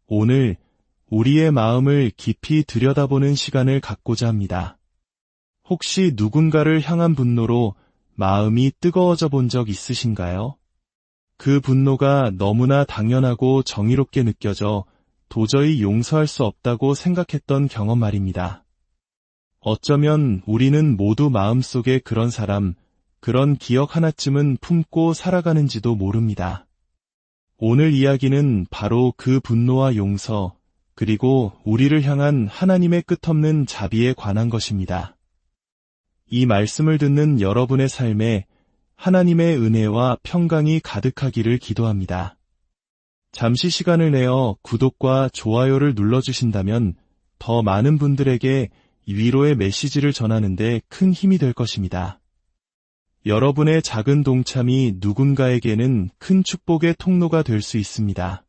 오늘 우리의 마음을 깊이 들여다보는 시간을 갖고자 합니다. 혹시 누군가를 향한 분노로 마음이 뜨거워져 본 적 있으신가요? 그 분노가 너무나 당연하고 정의롭게 느껴져 도저히 용서할 수 없다고 생각했던 경험 말입니다. 어쩌면 우리는 모두 마음속에 그런 사람, 그런 기억 하나쯤은 품고 살아가는지도 모릅니다. 오늘 이야기는 바로 그 분노와 용서, 그리고 우리를 향한 하나님의 끝없는 자비에 관한 것입니다. 이 말씀을 듣는 여러분의 삶에 하나님의 은혜와 평강이 가득하기를 기도합니다. 잠시 시간을 내어 구독과 좋아요를 눌러주신다면 더 많은 분들에게 위로의 메시지를 전하는 데 큰 힘이 될 것입니다. 여러분의 작은 동참이 누군가에게는 큰 축복의 통로가 될 수 있습니다.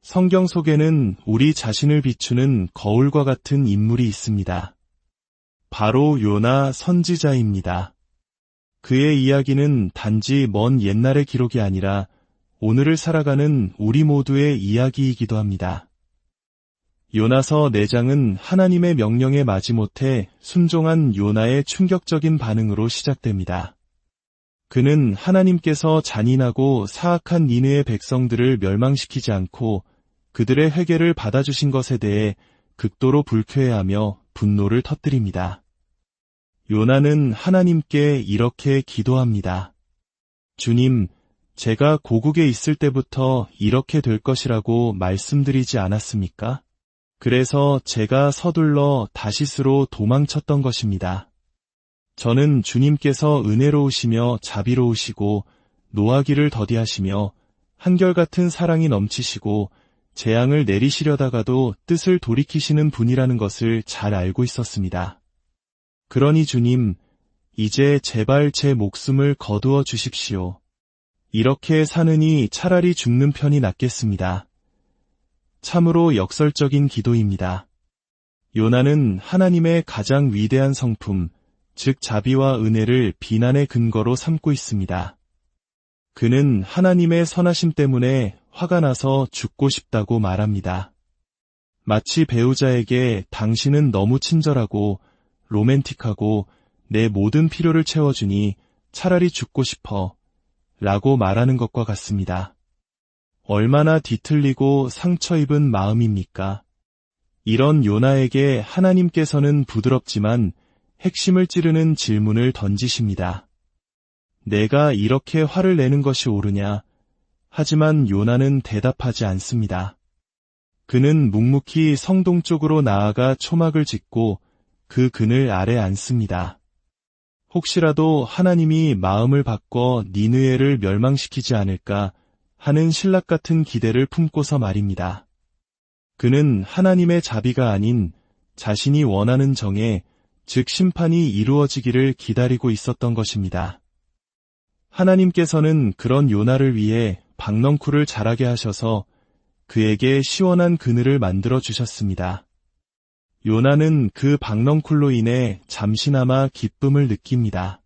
성경 속에는 우리 자신을 비추는 거울과 같은 인물이 있습니다. 바로 요나 선지자입니다. 그의 이야기는 단지 먼 옛날의 기록이 아니라 오늘을 살아가는 우리 모두의 이야기이기도 합니다. 요나서 4장은 하나님의 명령에 마지못해 순종한 요나의 충격적인 반응으로 시작됩니다. 그는 하나님께서 잔인하고 사악한 니느웨 백성들을 멸망시키지 않고 그들의 회개를 받아주신 것에 대해 극도로 불쾌해하며 분노를 터뜨립니다. 요나는 하나님께 이렇게 기도합니다. 주님, 제가 고국에 있을 때부터 이렇게 될 것이라고 말씀드리지 않았습니까? 그래서 제가 서둘러 다시스로 도망쳤던 것입니다. 저는 주님께서 은혜로우시며 자비로우시고 노하기를 더디하시며 한결같은 사랑이 넘치시고 재앙을 내리시려다가도 뜻을 돌이키시는 분이라는 것을 잘 알고 있었습니다. 그러니 주님, 이제 제발 제 목숨을 거두어 주십시오. 이렇게 사느니 차라리 죽는 편이 낫겠습니다. 참으로 역설적인 기도입니다. 요나는 하나님의 가장 위대한 성품, 즉 자비와 은혜를 비난의 근거로 삼고 있습니다. 그는 하나님의 선하심 때문에 화가 나서 죽고 싶다고 말합니다. 마치 배우자에게 당신은 너무 친절하고 로맨틱하고 내 모든 필요를 채워주니 차라리 죽고 싶어 라고 말하는 것과 같습니다. 얼마나 뒤틀리고 상처 입은 마음입니까? 이런 요나에게 하나님께서는 부드럽지만 핵심을 찌르는 질문을 던지십니다. 내가 이렇게 화를 내는 것이 옳으냐? 하지만 요나는 대답하지 않습니다. 그는 묵묵히 성동 쪽으로 나아가 초막을 짓고 그 그늘 아래 앉습니다. 혹시라도 하나님이 마음을 바꿔 니느웨를 멸망시키지 않을까 하는 신락 같은 기대를 품고서 말입니다. 그는 하나님의 자비가 아닌 자신이 원하는 정에, 즉 심판이 이루어지기를 기다리고 있었던 것입니다. 하나님께서는 그런 요나를 위해 박넝쿨을 자라게 하셔서 그에게 시원한 그늘을 만들어 주셨습니다. 요나는 그 박넝쿨로 인해 잠시나마 기쁨을 느낍니다.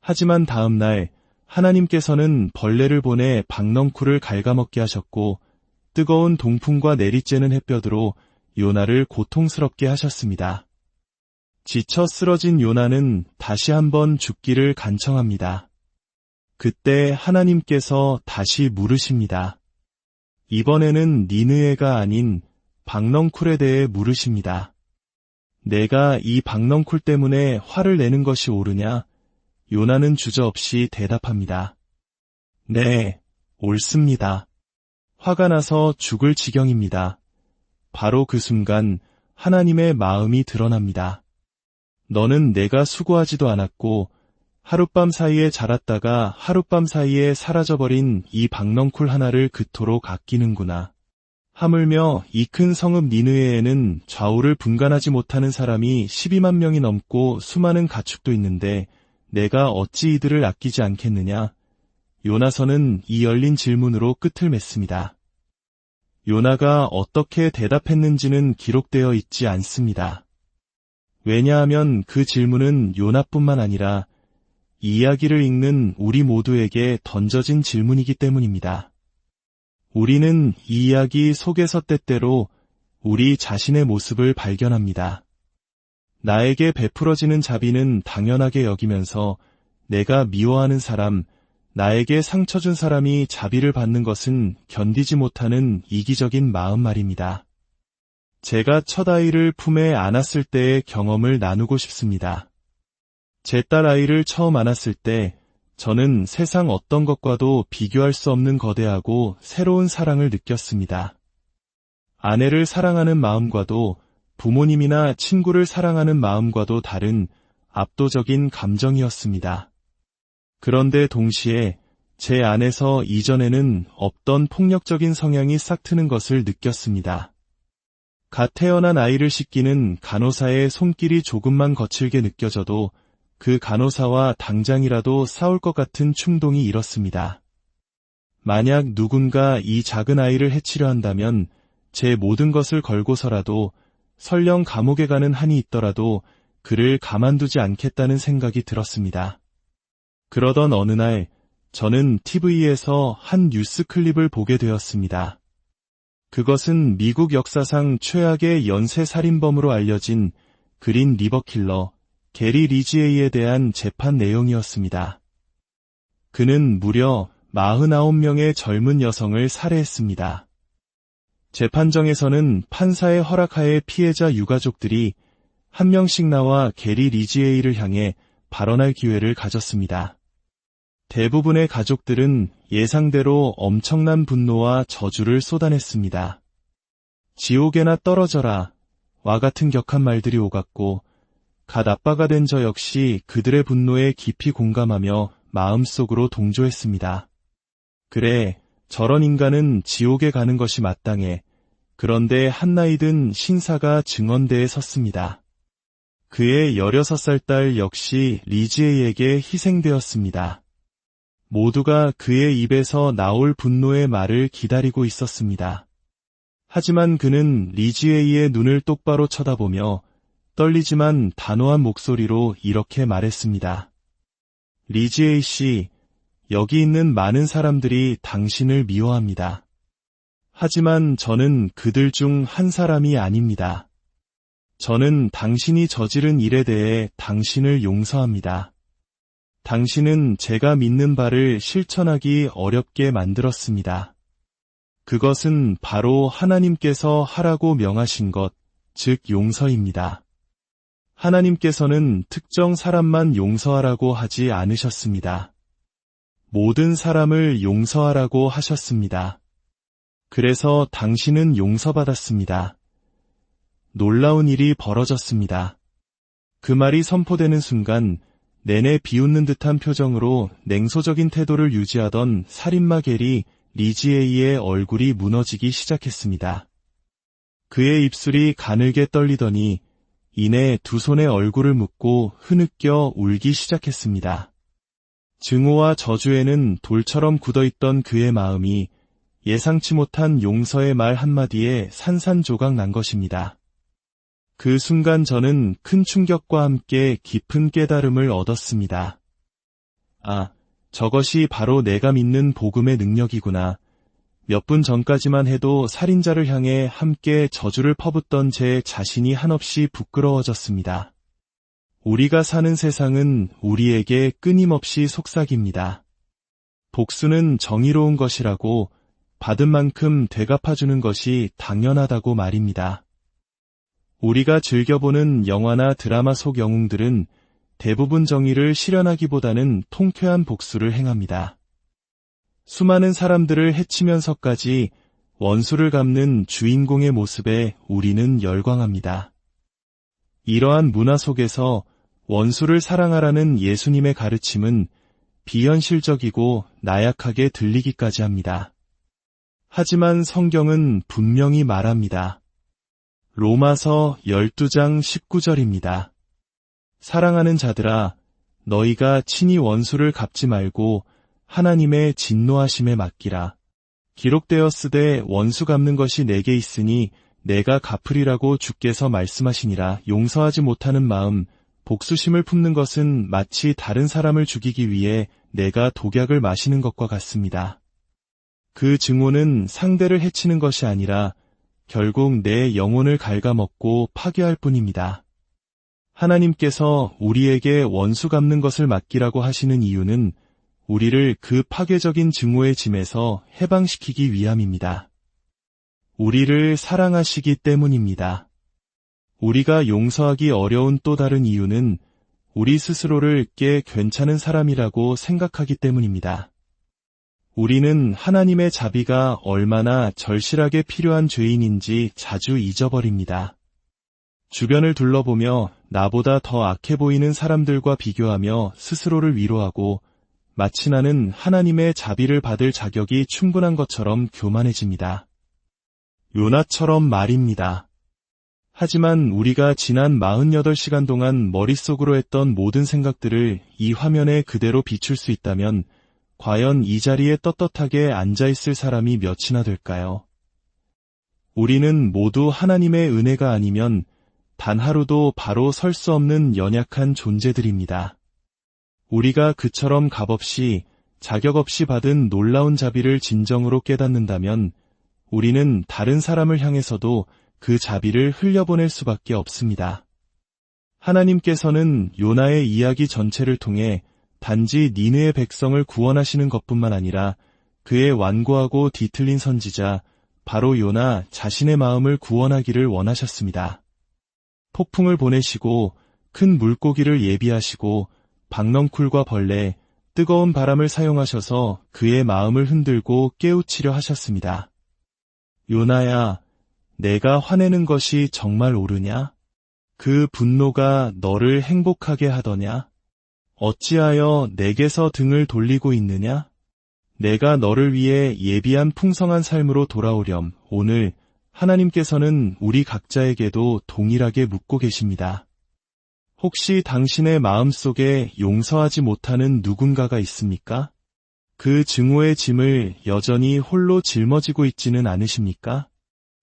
하지만 다음 날 하나님께서는 벌레를 보내 박넝쿨을 갉아먹게 하셨고 뜨거운 동풍과 내리쬐는 햇볕으로 요나를 고통스럽게 하셨습니다. 지쳐 쓰러진 요나는 다시 한번 죽기를 간청합니다. 그때 하나님께서 다시 물으십니다. 이번에는 니느웨가 아닌 박넝쿨에 대해 물으십니다. 내가 이 박넝쿨 때문에 화를 내는 것이 옳으냐? 요나는 주저없이 대답합니다. 네, 옳습니다. 화가 나서 죽을 지경입니다. 바로 그 순간 하나님의 마음이 드러납니다. 너는 내가 수고하지도 않았고 하룻밤 사이에 자랐다가 하룻밤 사이에 사라져버린 이 박넝쿨 하나를 그토록 아끼는구나. 하물며 이 큰 성읍 니느웨에는 좌우를 분간하지 못하는 사람이 12만 명이 넘고 수많은 가축도 있는데 내가 어찌 이들을 아끼지 않겠느냐? 요나서는 이 열린 질문으로 끝을 맺습니다. 요나가 어떻게 대답했는지는 기록되어 있지 않습니다. 왜냐하면 그 질문은 요나뿐만 아니라 이 이야기를 읽는 우리 모두에게 던져진 질문이기 때문입니다. 우리는 이 이야기 속에서 때때로 우리 자신의 모습을 발견합니다. 나에게 베풀어지는 자비는 당연하게 여기면서 내가 미워하는 사람, 나에게 상처 준 사람이 자비를 받는 것은 견디지 못하는 이기적인 마음 말입니다. 제가 첫 아이를 품에 안았을 때의 경험을 나누고 싶습니다. 제 딸 아이를 처음 안았을 때 저는 세상 어떤 것과도 비교할 수 없는 거대하고 새로운 사랑을 느꼈습니다. 아내를 사랑하는 마음과도 부모님이나 친구를 사랑하는 마음과도 다른 압도적인 감정이었습니다. 그런데 동시에 제 안에서 이전에는 없던 폭력적인 성향이 싹트는 것을 느꼈습니다. 갓 태어난 아이를 씻기는 간호사의 손길이 조금만 거칠게 느껴져도 그 간호사와 당장이라도 싸울 것 같은 충동이 일었습니다. 만약 누군가 이 작은 아이를 해치려 한다면 제 모든 것을 걸고서라도 설령 감옥에 가는 한이 있더라도 그를 가만두지 않겠다는 생각이 들었습니다. 그러던 어느 날 저는 TV에서 한 뉴스 클립을 보게 되었습니다. 그것은 미국 역사상 최악의 연쇄살인범으로 알려진 그린 리버 킬러 게리 리지에이에 대한 재판 내용이었습니다. 그는 무려 49명의 젊은 여성을 살해했습니다. 재판정에서는 판사의 허락하에 피해자 유가족들이 한 명씩 나와 게리 리지에이를 향해 발언할 기회를 가졌습니다. 대부분의 가족들은 예상대로 엄청난 분노와 저주를 쏟아냈습니다. 지옥에나 떨어져라 와 같은 격한 말들이 오갔고 갓 아빠가 된 저 역시 그들의 분노에 깊이 공감하며 마음속으로 동조했습니다. 그래, 저런 인간은 지옥에 가는 것이 마땅해. 그런데 한나이 든 신사가 증언대에 섰습니다. 그의 16살 딸 역시 리지에이에게 희생되었습니다. 모두가 그의 입에서 나올 분노의 말을 기다리고 있었습니다. 하지만 그는 리지에이의 눈을 똑바로 쳐다보며 떨리지만 단호한 목소리로 이렇게 말했습니다. 리지에이 씨, 여기 있는 많은 사람들이 당신을 미워합니다. 하지만 저는 그들 중 한 사람이 아닙니다. 저는 당신이 저지른 일에 대해 당신을 용서합니다. 당신은 제가 믿는 바를 실천하기 어렵게 만들었습니다. 그것은 바로 하나님께서 하라고 명하신 것, 즉 용서입니다. 하나님께서는 특정 사람만 용서하라고 하지 않으셨습니다. 모든 사람을 용서하라고 하셨습니다. 그래서 당신은 용서받았습니다. 놀라운 일이 벌어졌습니다. 그 말이 선포되는 순간 내내 비웃는 듯한 표정으로 냉소적인 태도를 유지하던 살인마 게리 리지에이의 얼굴이 무너지기 시작했습니다. 그의 입술이 가늘게 떨리더니 이내 두 손에 얼굴을 묶고 흐느껴 울기 시작했습니다. 증오와 저주에는 돌처럼 굳어있던 그의 마음이 예상치 못한 용서의 말 한마디에 산산조각 난 것입니다. 그 순간 저는 큰 충격과 함께 깊은 깨달음을 얻었습니다. 아, 저것이 바로 내가 믿는 복음의 능력이구나. 몇 분 전까지만 해도 살인자를 향해 함께 저주를 퍼붓던 제 자신이 한없이 부끄러워졌습니다. 우리가 사는 세상은 우리에게 끊임없이 속삭입니다. 복수는 정의로운 것이라고, 받은 만큼 되갚아주는 것이 당연하다고 말입니다. 우리가 즐겨보는 영화나 드라마 속 영웅들은 대부분 정의를 실현하기보다는 통쾌한 복수를 행합니다. 수많은 사람들을 해치면서까지 원수를 갚는 주인공의 모습에 우리는 열광합니다. 이러한 문화 속에서 원수를 사랑하라는 예수님의 가르침은 비현실적이고 나약하게 들리기까지 합니다. 하지만 성경은 분명히 말합니다. 로마서 12장 19절입니다. 사랑하는 자들아, 너희가 친히 원수를 갚지 말고 하나님의 진노하심에 맡기라. 기록되었으되 원수 갚는 것이 내게 있으니 내가 갚으리라고 주께서 말씀하시니라. 용서하지 못하는 마음, 복수심을 품는 것은 마치 다른 사람을 죽이기 위해 내가 독약을 마시는 것과 같습니다. 그 증오는 상대를 해치는 것이 아니라 결국 내 영혼을 갉아먹고 파괴할 뿐입니다. 하나님께서 우리에게 원수 갚는 것을 맡기라고 하시는 이유는 우리를 그 파괴적인 증오의 짐에서 해방시키기 위함입니다. 우리를 사랑하시기 때문입니다. 우리가 용서하기 어려운 또 다른 이유는 우리 스스로를 꽤 괜찮은 사람이라고 생각하기 때문입니다. 우리는 하나님의 자비가 얼마나 절실하게 필요한 죄인인지 자주 잊어버립니다. 주변을 둘러보며 나보다 더 악해 보이는 사람들과 비교하며 스스로를 위로하고 마치 나는 하나님의 자비를 받을 자격이 충분한 것처럼 교만해집니다. 요나처럼 말입니다. 하지만 우리가 지난 48시간 동안 머릿속으로 했던 모든 생각들을 이 화면에 그대로 비출 수 있다면 과연 이 자리에 떳떳하게 앉아있을 사람이 몇이나 될까요? 우리는 모두 하나님의 은혜가 아니면 단 하루도 바로 설 수 없는 연약한 존재들입니다. 우리가 그처럼 값없이 자격 없이 받은 놀라운 자비를 진정으로 깨닫는다면 우리는 다른 사람을 향해서도 그 자비를 흘려보낼 수밖에 없습니다. 하나님께서는 요나의 이야기 전체를 통해 단지 니느의 백성을 구원하시는 것뿐만 아니라 그의 완고하고 뒤틀린 선지자 바로 요나 자신의 마음을 구원하기를 원하셨습니다. 폭풍을 보내시고 큰 물고기를 예비하시고 박넝쿨과 벌레, 뜨거운 바람을 사용하셔서 그의 마음을 흔들고 깨우치려 하셨습니다. 요나야, 내가 화내는 것이 정말 옳으냐? 그 분노가 너를 행복하게 하더냐? 어찌하여 내게서 등을 돌리고 있느냐? 내가 너를 위해 예비한 풍성한 삶으로 돌아오렴. 오늘 하나님께서는 우리 각자에게도 동일하게 묻고 계십니다. 혹시 당신의 마음속에 용서하지 못하는 누군가가 있습니까? 그 증오의 짐을 여전히 홀로 짊어지고 있지는 않으십니까?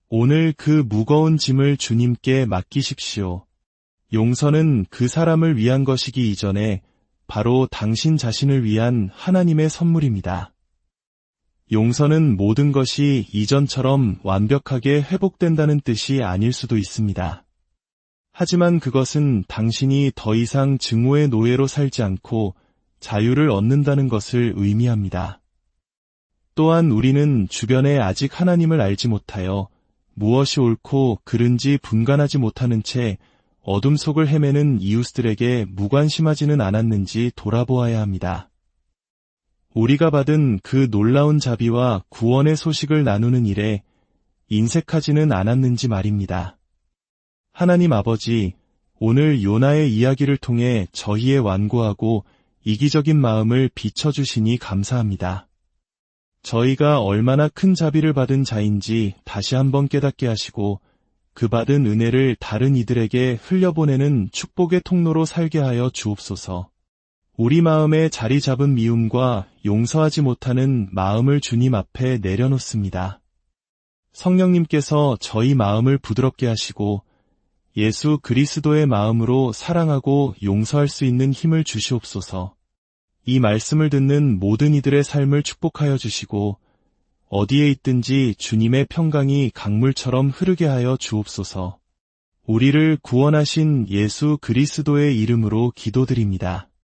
오늘 그 무거운 짐을 주님께 맡기십시오. 용서는 그 사람을 위한 것이기 이전에 바로 당신 자신을 위한 하나님의 선물입니다. 용서는 모든 것이 이전처럼 완벽하게 회복된다는 뜻이 아닐 수도 있습니다. 하지만 그것은 당신이 더 이상 증오의 노예로 살지 않고 자유를 얻는다는 것을 의미합니다. 또한 우리는 주변에 아직 하나님을 알지 못하여 무엇이 옳고 그른지 분간하지 못하는 채 어둠 속을 헤매는 이웃들에게 무관심하지는 않았는지 돌아보아야 합니다. 우리가 받은 그 놀라운 자비와 구원의 소식을 나누는 일에 인색하지는 않았는지 말입니다. 하나님 아버지, 오늘 요나의 이야기를 통해 저희의 완고하고 이기적인 마음을 비춰주시니 감사합니다. 저희가 얼마나 큰 자비를 받은 자인지 다시 한번 깨닫게 하시고 그 받은 은혜를 다른 이들에게 흘려보내는 축복의 통로로 살게 하여 주옵소서. 우리 마음에 자리 잡은 미움과 용서하지 못하는 마음을 주님 앞에 내려놓습니다. 성령님께서 저희 마음을 부드럽게 하시고 예수 그리스도의 마음으로 사랑하고 용서할 수 있는 힘을 주시옵소서. 이 말씀을 듣는 모든 이들의 삶을 축복하여 주시고 어디에 있든지 주님의 평강이 강물처럼 흐르게 하여 주옵소서. 우리를 구원하신 예수 그리스도의 이름으로 기도드립니다.